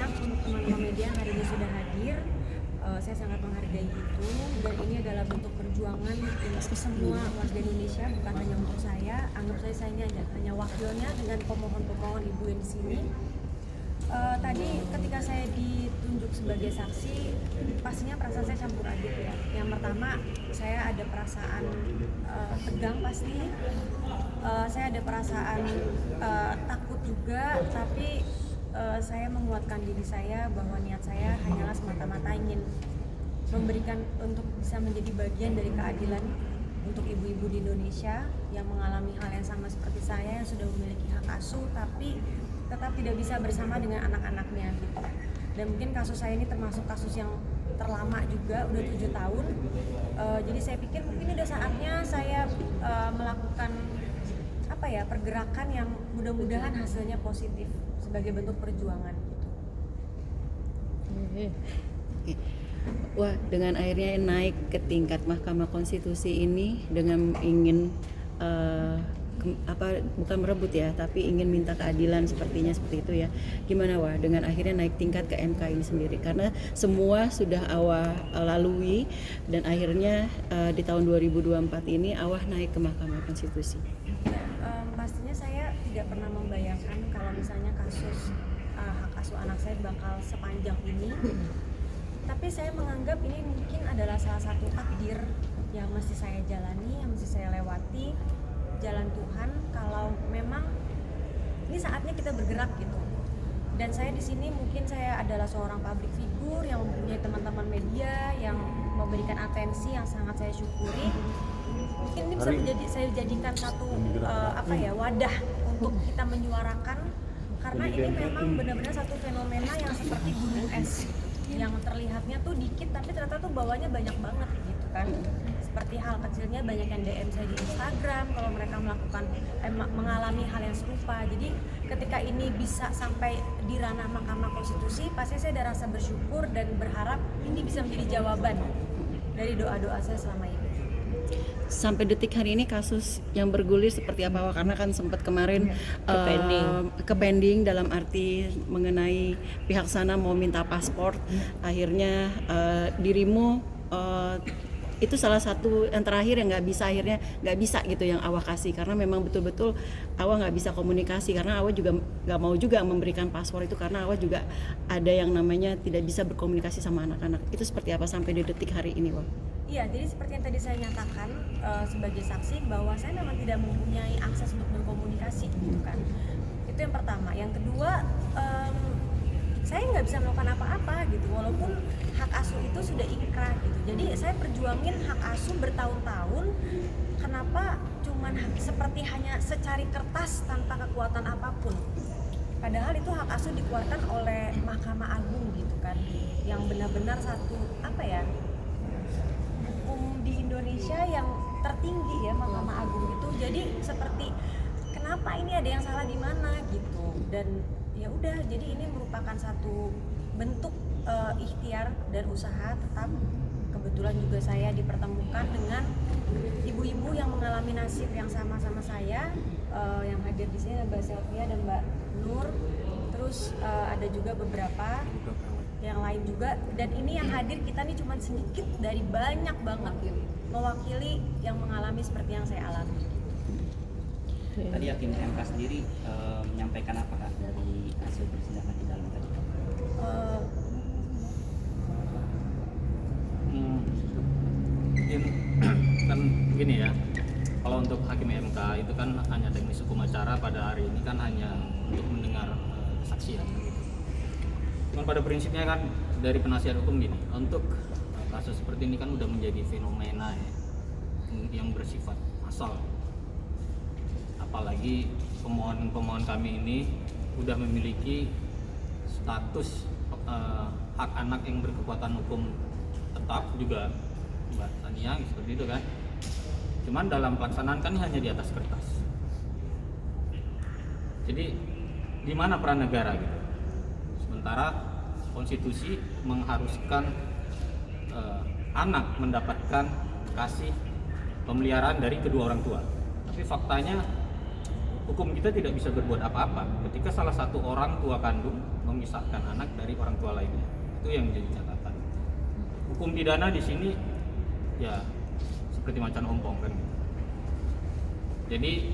banyak untuk teman-teman media yang hari ini sudah hadir. Saya sangat menghargai itu, dan ini adalah bentuk perjuangan untuk semua warga Indonesia, bukan hanya untuk saya. Anggap saya ini hanya wakilnya dengan pemohon-pemohon ibu yang di sini. Tadi ketika saya ditunjuk sebagai saksi, pastinya perasaan saya campur aduk ya. Yang pertama, saya ada perasaan tegang pasti, saya ada perasaan takut juga, tapi saya menguatkan diri saya bahwa niat saya hanyalah semata-mata ingin memberikan untuk bisa menjadi bagian dari keadilan untuk ibu-ibu di Indonesia yang mengalami hal yang sama seperti saya, yang sudah memiliki hak asuh tapi tetap tidak bisa bersama dengan anak-anaknya gitu. Dan mungkin kasus saya ini termasuk kasus yang terlama juga, udah 7 tahun. Jadi saya pikir mungkin udah saatnya saya melakukan pergerakan yang mudah-mudahan hasilnya positif sebagai bentuk perjuangan gitu. Wah, dengan akhirnya naik ke tingkat Mahkamah Konstitusi ini dengan ingin bukan merebut ya, tapi ingin minta keadilan sepertinya seperti itu ya. Gimana Wah dengan akhirnya naik tingkat ke MK ini sendiri? Karena semua sudah Awah lalui dan akhirnya di tahun 2024 ini Awah naik ke Mahkamah Konstitusi. Pastinya saya tidak pernah membayangkan kalau misalnya kasus hak asuh anak saya bakal sepanjang ini. Tapi saya menganggap ini mungkin adalah salah satu takdir yang mesti saya jalani, yang mesti saya lewati, jalan Tuhan. Kalau memang ini saatnya kita bergerak gitu. Dan saya di sini mungkin saya adalah seorang public figure yang mempunyai teman-teman media yang memberikan atensi yang sangat saya syukuri. Mungkin ini bisa saya jadikan satu wadah untuk kita menyuarakan, karena ini memang benar-benar satu fenomena yang seperti gunung es yang terlihatnya tuh dikit tapi ternyata tuh bawahnya banyak banget gitu kan. Seperti hal kecilnya banyak yang DM saya di Instagram kalau mereka mengalami hal yang serupa. Jadi ketika ini bisa sampai di ranah Mahkamah Konstitusi, pasti saya ada rasa bersyukur dan berharap ini bisa menjadi jawaban dari doa-doa saya selama ini. Sampai detik hari ini kasus yang bergulir seperti apa? Karena kan sempat kemarin ke pending dalam arti mengenai pihak sana mau minta paspor, akhirnya dirimu itu salah satu yang terakhir yang akhirnya nggak bisa gitu yang Awah kasih, karena memang betul-betul Awah nggak bisa komunikasi, karena Awah juga nggak mau juga memberikan paspor itu karena Awah juga ada yang namanya tidak bisa berkomunikasi sama anak-anak. Itu seperti apa sampai di detik hari ini, Wah? Iya, jadi seperti yang tadi saya nyatakan sebagai saksi bahwa saya memang tidak mempunyai akses untuk berkomunikasi gitu kan. Itu yang pertama. Yang kedua, saya nggak bisa melakukan apa-apa gitu, walaupun hak asuh itu sudah inkrah gitu. Jadi saya perjuangin hak asuh bertahun-tahun, kenapa cuman seperti hanya secari kertas tanpa kekuatan apapun. Padahal itu hak asuh dikeluarkan oleh Mahkamah Agung gitu kan, yang benar-benar satu hukum di Indonesia yang tertinggi ya, Mahkamah Agung itu. Jadi seperti kenapa ini ada yang salah di mana gitu. Dan ya udah, jadi ini merupakan satu bentuk ikhtiar dan usaha. Tetap kebetulan juga saya dipertemukan dengan ibu-ibu yang mengalami nasib yang sama-sama saya, yang hadir di sini Mbak Selvia dan Mbak Nur. Terus ada juga beberapa yang lain juga, dan ini yang hadir kita nih cuma sedikit dari banyak banget mewakili yang mengalami seperti yang saya alami. Tadi Hakim MK sendiri menyampaikan apa Kak dari hasil persidangan di dalam tadi? Kan begini ya, kalau untuk Hakim MK itu kan hanya teknis hukum acara pada hari ini kan hanya untuk mendengar kesaksian. Cuman pada prinsipnya kan dari penasihat hukum gini, untuk kasus seperti ini kan udah menjadi fenomena ya, yang bersifat massal. Apalagi pemohon kami ini udah memiliki status hak anak yang berkekuatan hukum tetap juga, Mbak Tania, seperti itu kan. Cuman dalam pelaksanaan kan hanya di atas kertas. Jadi di mana peran negara gitu? Sementara konstitusi mengharuskan anak mendapatkan kasih pemeliharaan dari kedua orang tua. Tapi faktanya hukum kita tidak bisa berbuat apa-apa ketika salah satu orang tua kandung memisahkan anak dari orang tua lainnya. Itu yang menjadi catatan. Hukum pidana di sini ya seperti macan ompong kan. Jadi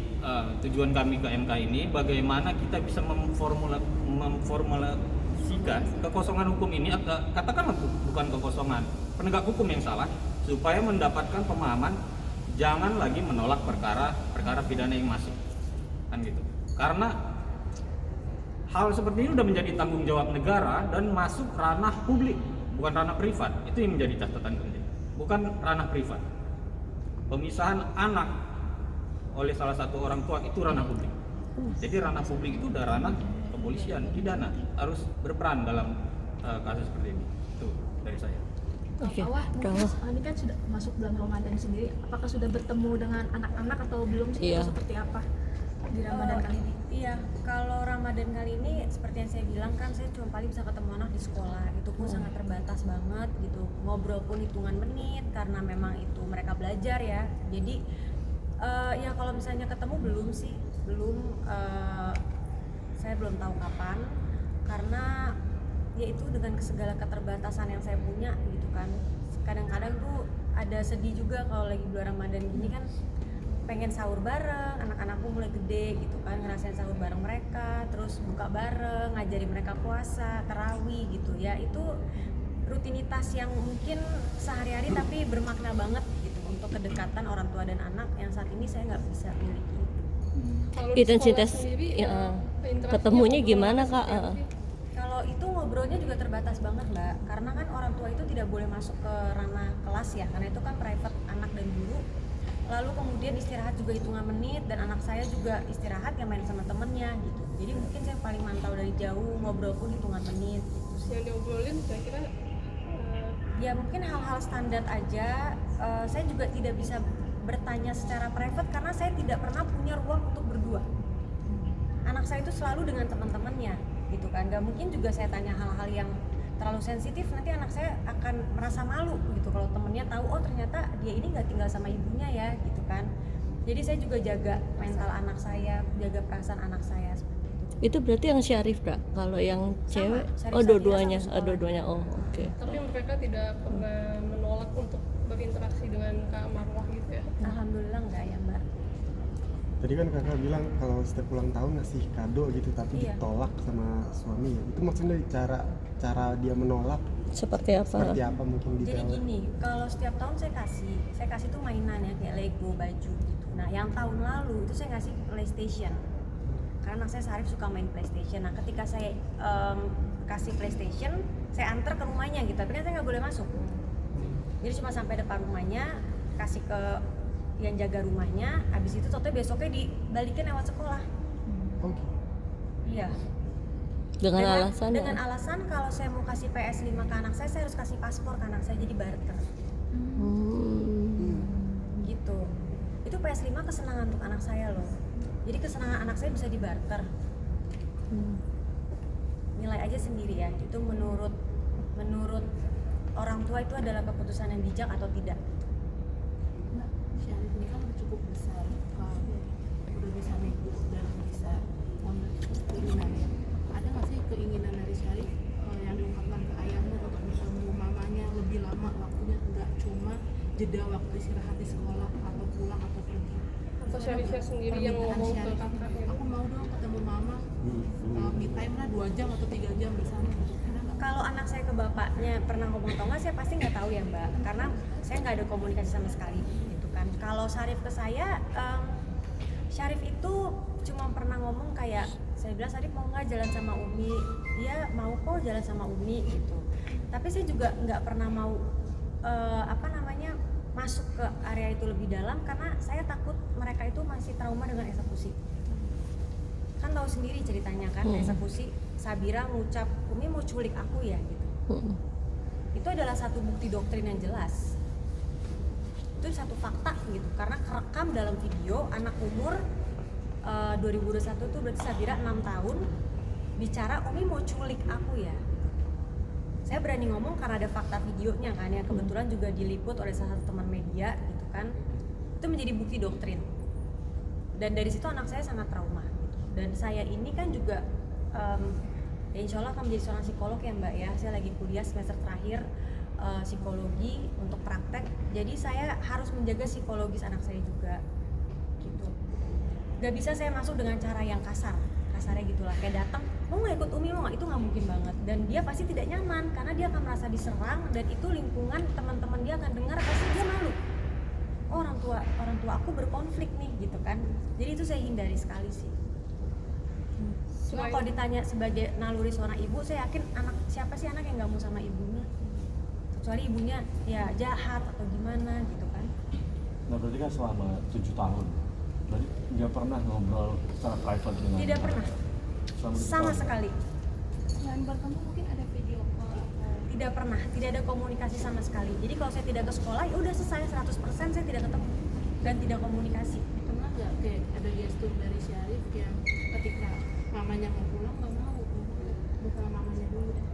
tujuan kami ke MK ini bagaimana kita bisa memformulasikan kekosongan hukum ini, katakanlah bukan kekosongan, penegak hukum yang salah, supaya mendapatkan pemahaman jangan lagi menolak perkara pidana yang masuk, kan gitu. Karena hal seperti ini sudah menjadi tanggung jawab negara dan masuk ranah publik, bukan ranah privat. Itu yang menjadi catatan penting, bukan ranah privat. Pemisahan anak oleh salah satu orang tua itu ranah publik. Jadi ranah publik itu udah ranah kepolisian, pidana harus berperan dalam kasus seperti ini. Itu dari saya. Oke, ini kan sudah masuk bulan Ramadan sendiri. Apakah sudah bertemu dengan anak-anak atau belum sih? Iya. Atau seperti apa di Ramadan kali ini? Iya, kalau Ramadan kali ini seperti yang saya bilang kan, saya cuma paling bisa ketemu anak di sekolah. Itu pun sangat terbatas banget gitu. Ngobrol pun hitungan menit karena memang itu mereka belajar ya. Jadi ya kalau misalnya ketemu belum sih, saya belum tahu kapan, karena ya itu dengan segala keterbatasan yang saya punya gitu kan. Kadang-kadang tuh ada sedih juga kalau lagi bulan Ramadan gini kan, pengen sahur bareng, anak-anakku mulai gede gitu kan, ngerasain sahur bareng mereka, terus buka bareng, ngajarin mereka puasa, tarawih gitu ya. Itu rutinitas yang mungkin sehari-hari tapi bermakna banget gitu untuk kedekatan orang tua dan anak yang saat ini saya nggak bisa miliki. Kalau di Intensitas sekolah sendiri, interaksinya ketemunya ngobrol gimana, apa Kak? seperti apa sih? Kalau itu ngobrolnya juga terbatas banget Mbak, karena kan orang tua itu tidak boleh masuk ke ranah kelas ya, karena itu kan private anak dan guru. Lalu kemudian istirahat juga hitungan menit, dan anak saya juga istirahat ya main sama temennya gitu. Jadi mungkin saya paling mantau dari jauh, ngobrol pun hitungan menit gitu sih. Yang diobrolin kira-kira Ya mungkin hal-hal standar aja. Saya juga tidak bisa bertanya secara private karena saya tidak pernah punya ruang untuk berdua. Anak saya itu selalu dengan teman-temannya gitu kan. Gak mungkin juga saya tanya hal-hal yang terlalu sensitif, nanti anak saya akan merasa malu gitu kalau temennya tahu, oh ternyata dia ini nggak tinggal sama ibunya ya gitu kan. Jadi saya juga jaga mental anak saya, jaga perasaan anak saya seperti itu. Itu berarti yang Syarif, Kak? Kalau yang cewek? Syarif Oh, Safira dua-duanya. satu sekolah. Dua-duanya. Oh, oke. tapi mereka tidak pernah menolak untuk berinteraksi dengan Kak Marwah gitu ya? Alhamdulillah enggak ya Mbak. Tadi kan kakak bilang kalau setiap ulang tahun ngasih kado gitu, tapi Iya. ditolak sama suami ya. Itu maksudnya cara dia menolak Seperti apa? seperti apa mungkin di Jadi gini, kalau setiap tahun saya kasih tuh mainan ya kayak Lego, baju gitu. Nah, yang tahun lalu itu saya ngasih PlayStation. Karena anak saya Sarif suka main PlayStation. Nah, ketika saya kasih PlayStation, saya antar ke rumahnya gitu. Tapi kan saya nggak boleh masuk. Jadi cuma sampai depan rumahnya, kasih ke yang jaga rumahnya. Habis itu total besoknya dibalikin lewat sekolah. Oh, gitu. Iya. Dengan alasan? Dengan alasan kalau saya mau kasih PS5 ke anak saya harus kasih paspor ke anak saya, jadi barter. Gitu. Itu PS5 kesenangan untuk anak saya loh. Jadi kesenangan anak saya bisa dibarter. Nilai aja sendiri ya. Itu menurut orang tua itu adalah keputusan yang bijak atau tidak. Mbak, Syarif ini kan udah cukup besar, udah bisa nego dan bisa memenuhi keinginannya. Ada nggak sih keinginan dari Syarif yang diungkapkan ke ayahnya untuk bertemu mamanya lebih lama waktunya, nggak cuma jeda waktu istirahat di sekolah atau pulang atau pergi? Atau Syarifnya sendiri yang Permintaan ngomong ke Syarif, kakak gitu? aku mau dong ketemu mama, me time lah 2 jam atau 3 jam bersama. Ada nggak? Kalau anak saya ke bapaknya pernah ngomong atau enggak, saya pasti nggak tahu ya Mbak, karena saya nggak ada komunikasi sama sekali gitu kan. Kalau Syarif ke saya, Syarif itu cuma pernah ngomong kayak, saya bilang Syarif mau nggak jalan sama Umi, dia mau kok jalan sama Umi gitu. Tapi saya juga nggak pernah mau masuk ke area itu lebih dalam karena saya takut mereka itu masih trauma dengan eksekusi. Kan tahu sendiri ceritanya kan, eksekusi Sabira ngucap Umi mau culik aku ya gitu. Itu adalah satu bukti doktrin yang jelas. Itu satu fakta gitu, karena kerekam dalam video anak umur 2021 itu berarti Sabira 6 tahun bicara Umi mau culik aku ya. Saya berani ngomong karena ada fakta videonya kan ya, kebetulan juga diliput oleh salah satu teman media gitu kan. Itu menjadi bukti doktrin. Dan dari situ anak saya sangat trauma gitu. Dan saya ini kan juga ya insya Allah akan menjadi seorang psikolog ya Mbak ya. Saya lagi kuliah semester terakhir psikologi untuk praktek. Jadi saya harus menjaga psikologis anak saya juga gitu. Gak bisa saya masuk dengan cara yang kasarnya gitulah, kayak datang mau nggak ikut Umi, mau nggak, itu nggak mungkin banget. Dan dia pasti tidak nyaman karena dia akan merasa diserang, dan itu lingkungan teman-teman dia akan dengar, pasti dia malu. Oh, orang tua aku berkonflik nih gitu kan. Jadi itu saya hindari sekali sih. Cuma kalau ditanya sebagai naluri seorang ibu, saya yakin siapa sih anak yang nggak mau sama ibunya, kecuali ibunya ya jahat atau gimana gitu kan. Nah berarti kan selama 7 tahun, berarti nggak pernah ngobrol secara private dengan Tidak pernah, selama 7 sama tahun. sekali. Selain bertemu mungkin ada video call atau Tidak pernah, tidak ada komunikasi sama sekali. Jadi kalau saya tidak ke sekolah, ya udah selesai, 100% saya tidak ketemu dan tidak komunikasi. pernah nggak kayak ada gestur dari Syarif yang ketika mamanya mau pulang nggak mau, bukan mamanya dulu deh.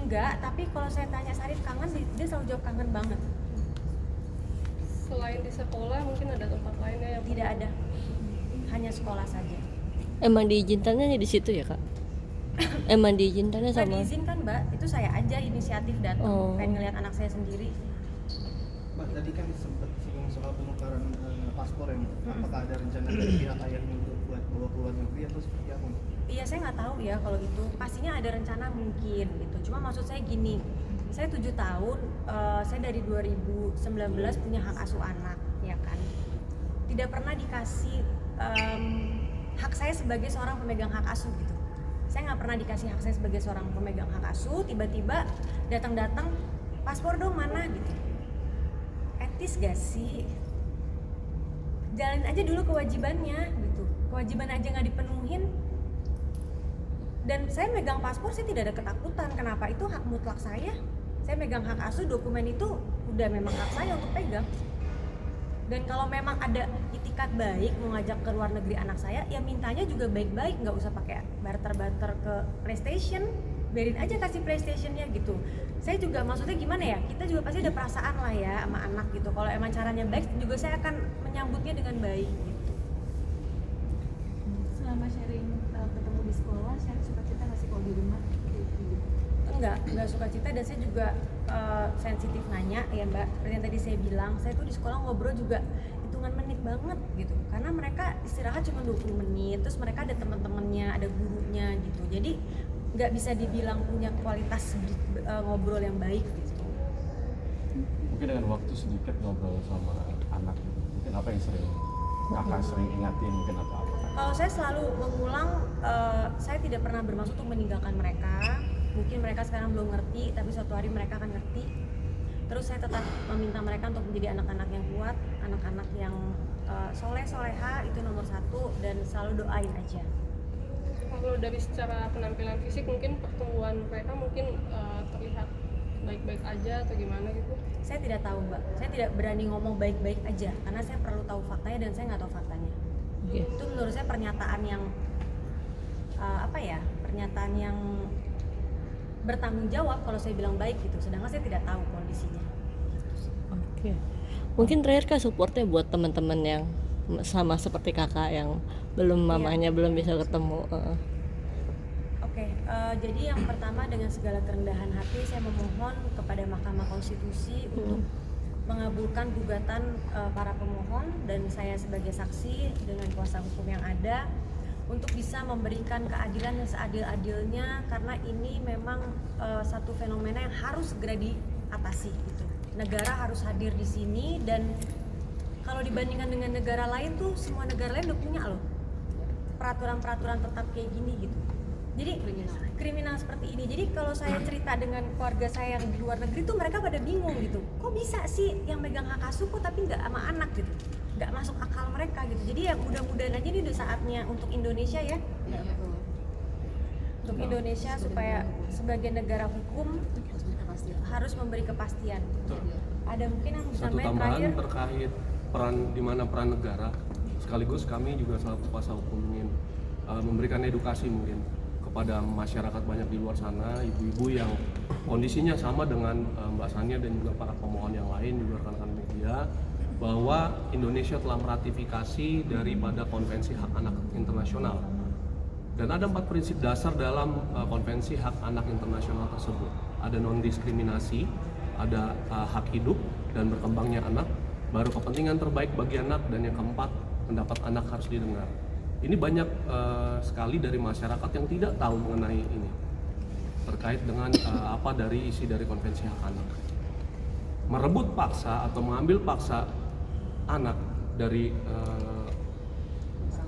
Enggak, tapi kalau saya tanya Sarif kangen, dia selalu jawab kangen banget. Selain di sekolah mungkin ada tempat lainnya yang Tidak ada, hanya sekolah saja. Emang diizinkannya di situ ya kak? Emang diizinkannya Saya sama? diizinkan Mbak, itu saya aja inisiatif datang, Oh. pengen ngeliat anak saya sendiri. Mbak, tadi kan sempat singgung soal penukaran paspor ya, apakah ada rencana dari pihak ayahnya untuk buat bawa ke luar negeri atau seperti apa? Iya, saya nggak tahu ya kalau itu, pastinya ada rencana mungkin gitu. Cuma maksud saya gini, saya 7 tahun, saya dari 2019 punya hak asuh anak, ya kan. Tidak pernah dikasih hak saya sebagai seorang pemegang hak asuh gitu. Saya nggak pernah dikasih hak saya sebagai seorang pemegang hak asuh, tiba-tiba datang-datang paspor dong mana gitu. Etis gak sih? Jalanin aja dulu kewajibannya gitu. Kewajiban aja nggak dipenuhin. Dan saya megang paspor, saya tidak ada ketakutan. Kenapa? Itu hak mutlak saya. Saya megang hak asuh, dokumen itu udah memang hak saya untuk pegang. Dan kalau memang ada itikat baik mau ngajak ke luar negeri anak saya, ya mintanya juga baik-baik, nggak usah pakai barter-barter ke PlayStation. Biarin aja kasih PlayStation-nya gitu. Saya juga maksudnya gimana ya, kita juga pasti ada perasaan lah ya sama anak gitu. Kalau emang caranya baik, juga saya akan menyambutnya dengan baik gitu. Selama sharing ketemu di sekolah, saya suka cerita nggak sih kalau di rumah gitu? Enggak suka cita, dan saya juga sensitif nanya ya Mbak. Seperti yang tadi saya bilang, saya tuh di sekolah ngobrol juga hitungan menit banget gitu. Karena mereka istirahat cuma 20 menit, terus mereka ada teman-temannya, ada gurunya gitu. Jadi nggak bisa dibilang punya kualitas ngobrol yang baik gitu. Mungkin dengan waktu sedikit ngobrol sama anak gitu. Mungkin apa yang kakak sering ingatin mungkin atau apa? Kalau saya selalu mengulang, saya tidak pernah bermaksud untuk meninggalkan mereka. Mungkin mereka sekarang belum ngerti, tapi suatu hari mereka akan ngerti. Terus saya tetap meminta mereka untuk menjadi anak-anak yang kuat, anak-anak yang soleh-soleha, itu nomor 1, dan selalu doain aja. kalau dari secara penampilan fisik mungkin pertumbuhan mereka mungkin terlihat baik-baik aja atau gimana gitu? Saya tidak tahu Mbak, saya tidak berani ngomong baik-baik aja karena saya perlu tahu faktanya dan saya nggak tahu faktanya. Itu menurut saya pernyataan yang pernyataan yang bertanggung jawab kalau saya bilang baik gitu, sedangkan saya tidak tahu kondisinya. Oke. Mungkin terakhir kak supportnya buat teman-teman yang sama seperti kakak yang belum mamanya belum bisa ketemu. Oke, jadi yang pertama dengan segala kerendahan hati saya memohon kepada Mahkamah Konstitusi untuk mengabulkan gugatan para pemohon dan saya sebagai saksi dengan kuasa hukum yang ada untuk bisa memberikan keadilan yang seadil-adilnya karena ini memang satu fenomena yang harus segera diatasi gitu. Negara harus hadir di sini dan kalau dibandingkan dengan negara lain tuh semua negara lain udah punya loh peraturan-peraturan tetap kayak gini gitu. Jadi kriminal seperti ini. Jadi kalau saya cerita dengan keluarga saya yang di luar negeri tuh mereka pada bingung gitu. Kok bisa sih yang megang hak asuh kok tapi nggak sama anak gitu? Nggak masuk akal mereka gitu. Jadi ya mudah-mudahan aja ini udah saatnya untuk Indonesia ya. Untuk Indonesia supaya sebagai negara hukum harus memberi kepastian. Ada mungkin yang bisa satu main tambahan terakhir terkait peran negara sekaligus kami juga selaku kuasa hukum ingin memberikan edukasi mungkin kepada masyarakat banyak di luar sana, ibu-ibu yang kondisinya sama dengan Mbak Sania dan juga para pemohon yang lain, juga rekan-rekan media, bahwa Indonesia telah meratifikasi daripada Konvensi Hak Anak Internasional. Dan ada 4 prinsip dasar dalam Konvensi Hak Anak Internasional tersebut. Ada non-diskriminasi, ada hak hidup dan berkembangnya anak, baru kepentingan terbaik bagi anak, dan yang keempat, pendapat anak harus didengar. Ini banyak sekali dari masyarakat yang tidak tahu mengenai ini, terkait dengan apa dari isi dari Konvensi Hak Anak. Merebut paksa atau mengambil paksa anak dari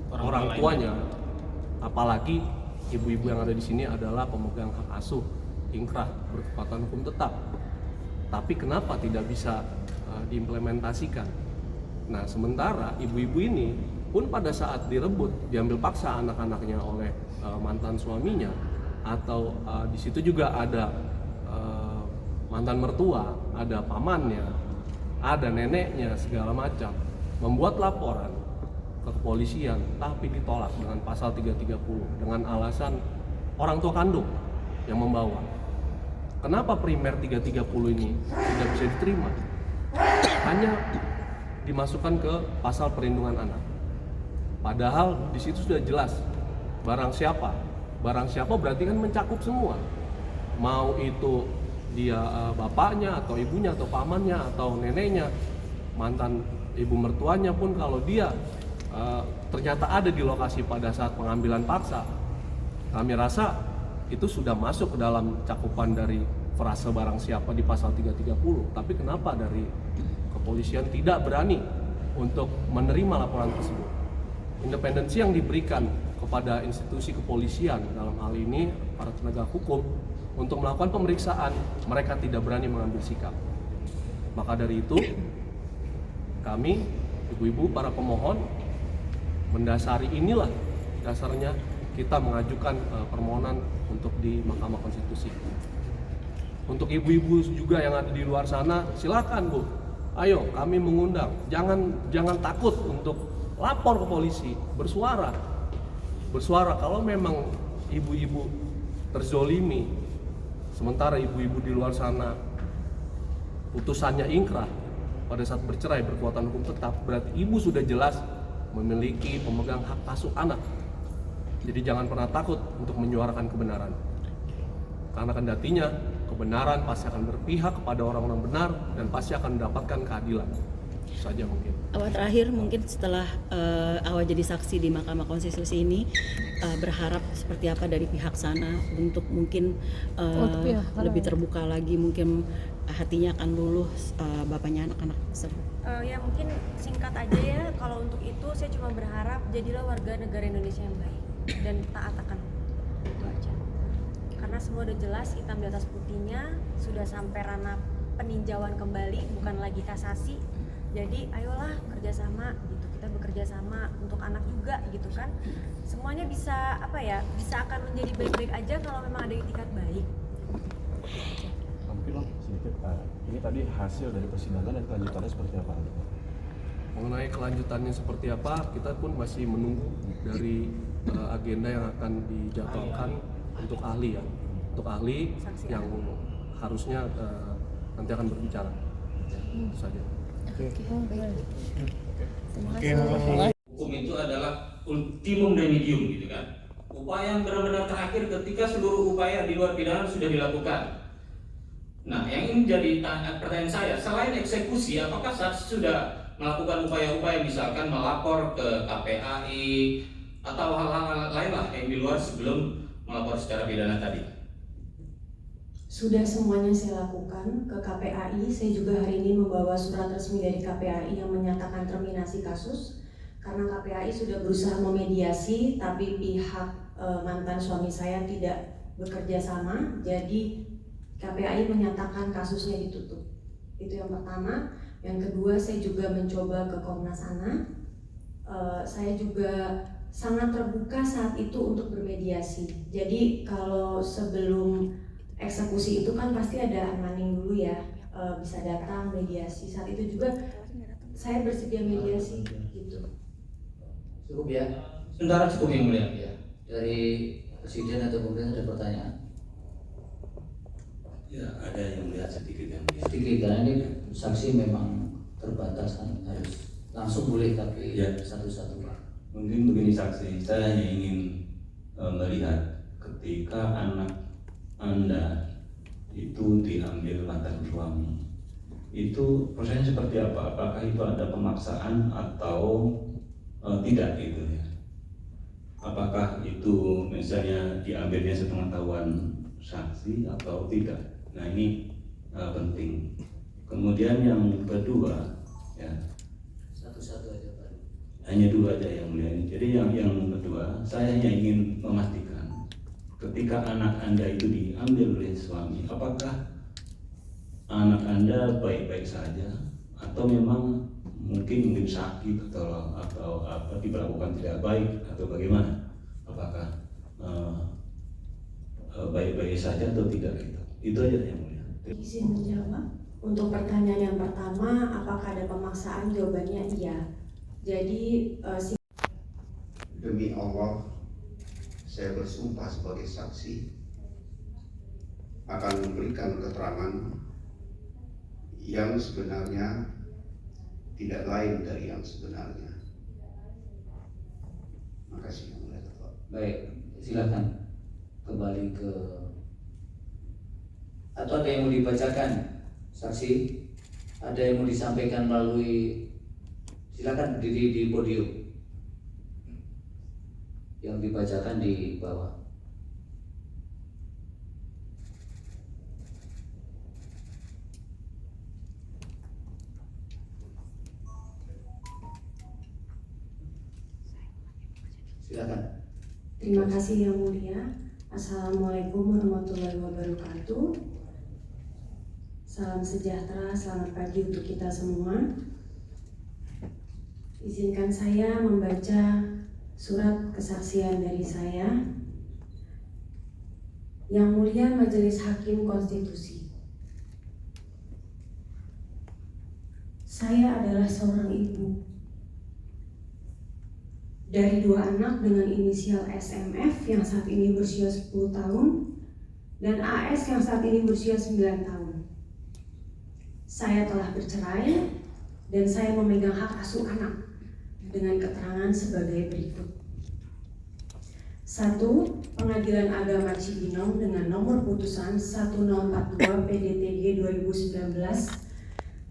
orang tuanya, apalagi ibu-ibu yang ada di sini adalah pemegang hak asuh, ingkrah, berkekuatan hukum tetap. Tapi kenapa tidak bisa diimplementasikan? Nah, sementara ibu-ibu ini pun pada saat direbut, diambil paksa anak-anaknya oleh mantan suaminya, atau di situ juga ada mantan mertua, ada pamannya, ada neneknya, segala macam, membuat laporan ke kepolisian, tapi ditolak dengan pasal 330 dengan alasan orang tua kandung yang membawa. Kenapa primer 330 ini tidak bisa diterima? Hanya dimasukkan ke pasal perlindungan anak. Padahal di situ sudah jelas barang siapa. Barang siapa berarti kan mencakup semua. Mau itu dia bapaknya atau ibunya atau pamannya atau neneknya, mantan ibu mertuanya pun, kalau dia ternyata ada di lokasi pada saat pengambilan paksa, kami rasa itu sudah masuk ke dalam cakupan dari frase barang siapa di pasal 330. Tapi kenapa dari kepolisian tidak berani untuk menerima laporan tersebut? Independensi yang diberikan kepada institusi kepolisian, dalam hal ini para penegak hukum, untuk melakukan pemeriksaan, mereka tidak berani mengambil sikap. Maka dari itu, kami, ibu-ibu, para pemohon, mendasari inilah dasarnya kita mengajukan permohonan untuk di Mahkamah Konstitusi. Untuk ibu-ibu juga yang ada di luar sana, silakan Bu, ayo kami mengundang, jangan takut untuk lapor ke polisi, bersuara. Kalau memang ibu-ibu terzolimi, sementara ibu-ibu di luar sana putusannya ingkrah pada saat bercerai berkekuatan hukum tetap, berarti ibu sudah jelas memiliki pemegang hak asuh anak. Jadi jangan pernah takut untuk menyuarakan kebenaran, karena kendatinya kebenaran pasti akan berpihak kepada orang-orang benar dan pasti akan mendapatkan keadilan. Itu saja mungkin. Awal terakhir mungkin setelah awal jadi saksi di Mahkamah Konstitusi ini, berharap seperti apa dari pihak sana untuk mungkin lebih terbuka lagi, mungkin hatinya akan luluh bapaknya anak-anak tersebut. Ya mungkin singkat aja ya, kalau untuk itu saya cuma berharap jadilah warga negara Indonesia yang baik dan taat akan hukum, itu aja. Karena semua udah jelas hitam di atas putihnya, sudah sampai ranah peninjauan kembali, bukan lagi kasasi. Jadi ayolah kerjasama gitu, kita bekerja sama untuk anak juga gitu kan. Semuanya bisa bisa akan menjadi baik-baik aja kalau memang ada itikat baik. Mungkin sedikit, ini tadi hasil dari persidangan dan kelanjutannya seperti apa? Mengenai kelanjutannya seperti apa, kita pun masih menunggu dari agenda yang akan dijadwalkan untuk ahli ya, untuk ahli yang harusnya nanti akan berbicara. Itu saja. Hukum itu adalah ultimum remedium gitu kan. Upaya yang benar-benar terakhir ketika seluruh upaya di luar pidana sudah dilakukan. Nah, yang ini jadi pertanyaan saya, selain eksekusi, apakah saksi sudah melakukan upaya-upaya misalkan melapor ke KPAI atau hal-hal lain lah yang di luar sebelum melapor secara pidana tadi? Sudah semuanya saya lakukan ke KPAI. Saya juga hari ini membawa surat resmi dari KPAI yang menyatakan terminasi kasus karena KPAI sudah berusaha memediasi, tapi pihak mantan suami saya tidak bekerja sama. Jadi KPAI menyatakan kasusnya ditutup. Itu yang pertama. Yang kedua, saya juga mencoba ke Komnas Anak. Saya juga sangat terbuka saat itu untuk bermediasi. Jadi kalau sebelum eksekusi itu kan pasti ada unmanning dulu ya, bisa datang mediasi. Saat itu juga saya bersedia mediasi gitu. Cukup ya? Sementara cukup yang mulia ya. Dari Presiden atau pemerintah ada pertanyaan? Ya, ada yang melihat sedikit yang mulia. Sedikit, karena ini saksi memang terbatas kan, harus langsung boleh tapi Ya. satu-satu Pak. Mungkin begini saksi, saya hanya ingin melihat ketika anak Anda itu diambil mantan suami, itu prosesnya seperti apa? Apakah itu ada pemaksaan atau tidak gitu ya? Apakah itu misalnya diambilnya sepengetahuan saksi atau tidak? Nah ini penting. Kemudian yang kedua, ya Satu-satu aja Pak. hanya dua aja yang mulia. Jadi yang kedua, saya hanya ingin memastikan ketika anak Anda itu diambil oleh suami, apakah anak Anda baik-baik saja atau memang mungkin sakit atau apa diperlakukan tidak baik atau bagaimana? Apakah baik-baik saja atau tidak gitu? Itu aja yang mulia. Izin menjawab. Untuk pertanyaan yang pertama, apakah ada pemaksaan? Jawabannya iya. Jadi demi Allah, saya bersumpah sebagai saksi akan memberikan keterangan yang sebenarnya tidak lain dari yang sebenarnya. Makasih yang mulia Ketua. Baik, silakan kembali ke, atau ada yang mau dibacakan saksi, ada yang mau disampaikan melalui, silakan berdiri di podium yang dibacakan di bawah. Silakan. terima kasih yang mulia. Assalamualaikum warahmatullahi wabarakatuh. Salam sejahtera, selamat pagi untuk kita semua. Izinkan saya membaca surat kesaksian dari saya. Yang mulia Majelis Hakim Konstitusi. Saya adalah seorang ibu dari dua anak dengan inisial SMF yang saat ini berusia 10 tahun dan AS yang saat ini berusia 9 tahun. Saya telah bercerai dan saya memegang hak asuh anak dengan keterangan sebagai berikut. 1. Pengadilan Agama Cibinong dengan nomor putusan 1042 PDTG 2019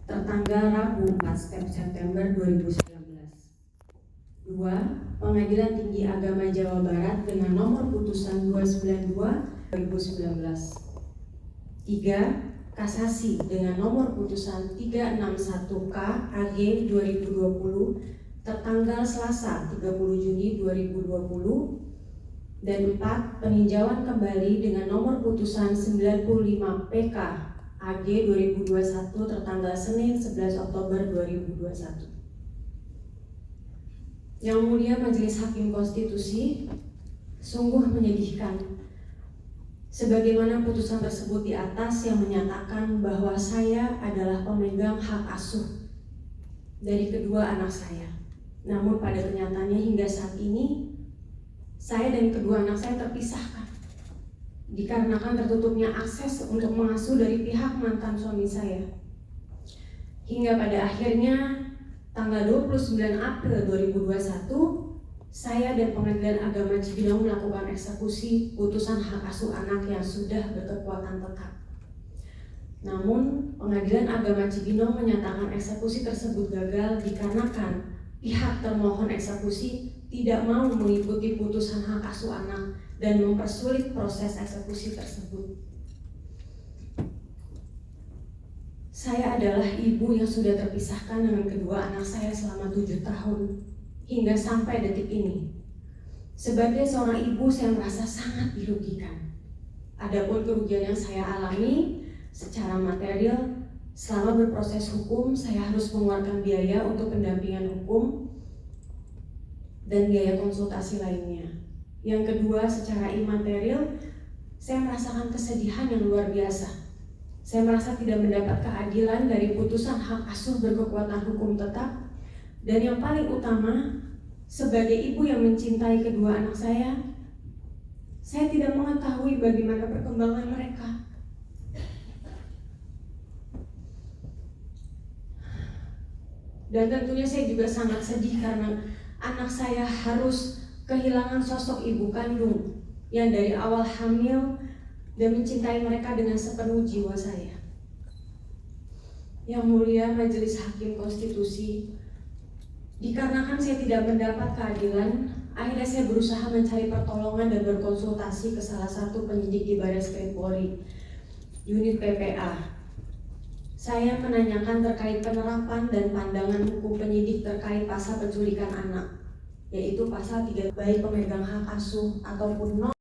tertanggal Rabu 4 September 2019. 2. Pengadilan Tinggi Agama Jawa Barat dengan nomor putusan 292 2019. 3. Kasasi dengan nomor putusan 361K AG 2020 tertanggal Selasa 30 Juni 2020. Dan 4. Peninjauan kembali dengan nomor putusan 95 PK AG 2021 tertanggal Senin 11 Oktober 2021. Yang mulia Majelis Hakim Konstitusi, sungguh menyedihkan sebagaimana putusan tersebut di atas yang menyatakan bahwa saya adalah pemegang hak asuh dari kedua anak saya. Namun pada kenyataannya hingga saat ini saya dan kedua anak saya terpisahkan dikarenakan tertutupnya akses untuk mengasuh dari pihak mantan suami saya. Hingga pada akhirnya tanggal 29 April 2021, saya dan Pengadilan Agama Cibinong melakukan eksekusi putusan hak asuh anak yang sudah berkekuatan tetap. Namun, Pengadilan Agama Cibinong menyatakan eksekusi tersebut gagal dikarenakan pihak termohon eksekusi tidak mau mengikuti putusan hak asuh anak dan mempersulit proses eksekusi tersebut. Saya adalah ibu yang sudah terpisahkan dengan kedua anak saya selama 7 tahun hingga sampai detik ini. Sebagai seorang ibu, saya merasa sangat dirugikan. Adapun kerugian yang saya alami secara material, selama berproses hukum, saya harus mengeluarkan biaya untuk pendampingan hukum dan biaya konsultasi lainnya. Yang kedua, secara imaterial, saya merasakan kesedihan yang luar biasa. Saya merasa tidak mendapat keadilan dari putusan hak asuh berkekuatan hukum tetap. Dan yang paling utama, sebagai ibu yang mencintai kedua anak saya tidak mengetahui bagaimana perkembangan mereka. Dan tentunya saya juga sangat sedih karena anak saya harus kehilangan sosok ibu kandung yang dari awal hamil dan mencintai mereka dengan sepenuh jiwa saya. Yang mulia Majelis Hakim Konstitusi, dikarenakan saya tidak mendapat keadilan, akhirnya saya berusaha mencari pertolongan dan berkonsultasi ke salah satu penyidik di Baris Krim Polri, unit PPA. Saya menanyakan terkait penerapan dan pandangan hukum penyidik terkait pasal penculikan anak, yaitu pasal 3, baik pemegang hak asuh ataupun non